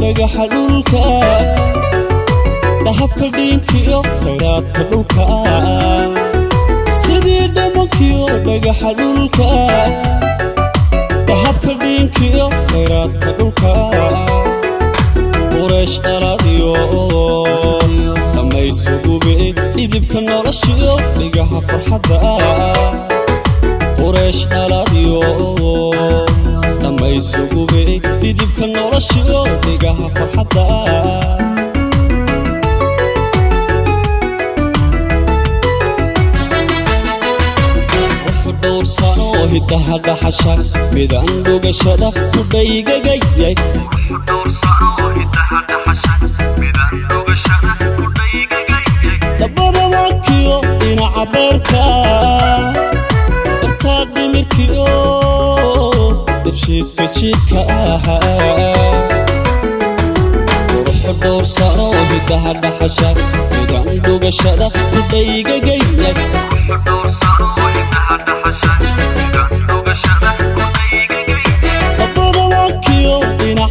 dhagaxa dhulka dahabka dhiinkiyo khayraadka dhulka sidii dhamankiyo dhagaxa dhulka dahabka dhiinkiyo khayraadka dhulka quraysh dhaladiyo dhammaysugube dhidibka noloshiyo dhigaha farxadda quraysh dhaladiyo dhammaysugube dhidibka noloshiyo dhigaha farxadda hidaha dhaxasha midaan dhugashada ku dhaygagayay dabada waakiyo dhinaca beerka dartaa dhimirkiyo dibshiidka jiidka ahaa quruxu dhowrsano hidaha dhaxasha midaan dhugashada ku dhaygagayay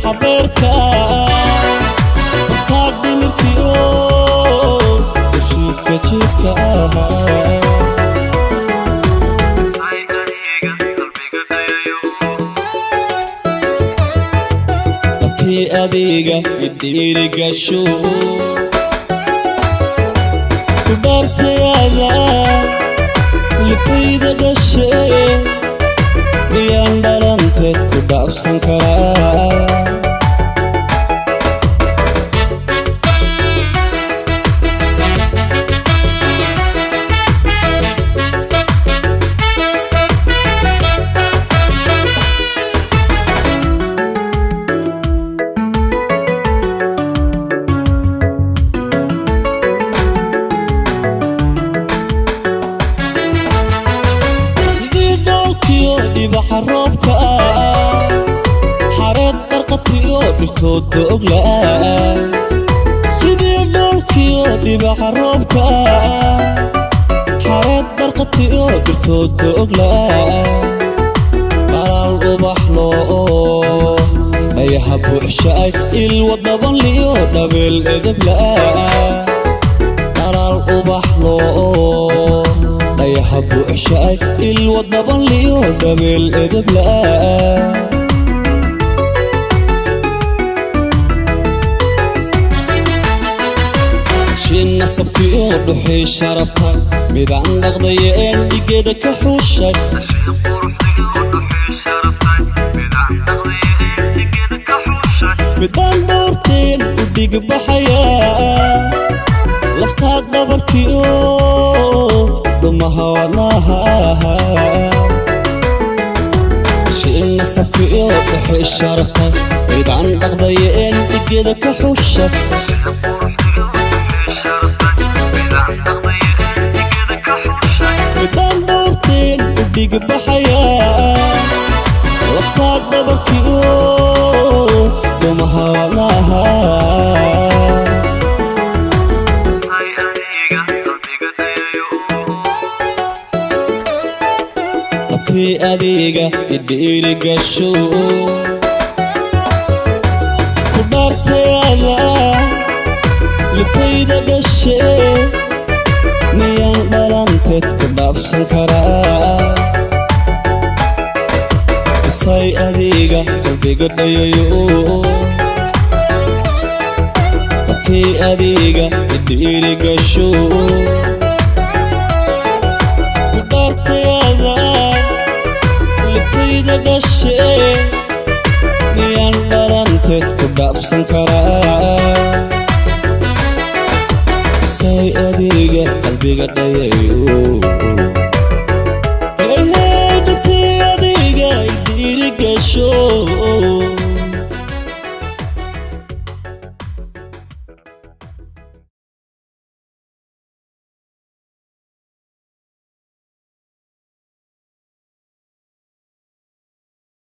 habeerka dartaa dhimirkiyo dibshiidka jiidka ahaa dabtii adiga idhiirigasho ku dhaartayaada lifayda dhashe miyaan dhalanteed ku dhaafsan karaa dibaxa roobka xareed barqatiyo dhirtoodka oglaa sidii dhoolkiyo dibaxa roobka xareed barqatiyo dhirtoodka oglaa qalaal ubaxlo dhayaha buuxshaay ilwa dabanliyo dhabeel edeblaa qalaal ubaxlo dhayaha buuxshaay ilwa dabanliyo dhabeel edeblaa shin nasabkiyo dhuxii sharafta midaan dhaqdayeen dhigeeda ka xuushay midaan dhowrteen u dhigbaxayaa laftaa dhabarkiyo dhumaha wadnaha shin nasabkiyo dhuxii sharafta midaan dhaqdayeen dhigeeda ka xuushay midaan dhowrteen u dhigbaxayaa laftaa dhabarkiyo dhumaha wadnaha dabtii adiga idhiirigasho ku dhaartayaada lifayda dhashe miyaan dhalanteed ku dhaafsan karaa isay adiga qalbiga dhayayo dabtii adiga idhiirigasho ku dhaartayaada lifayda dhashe miyaan dhalanteed ku dhaafsan karaa isay adiga qalbiga dhayayo dabtii adiga idhiirigasho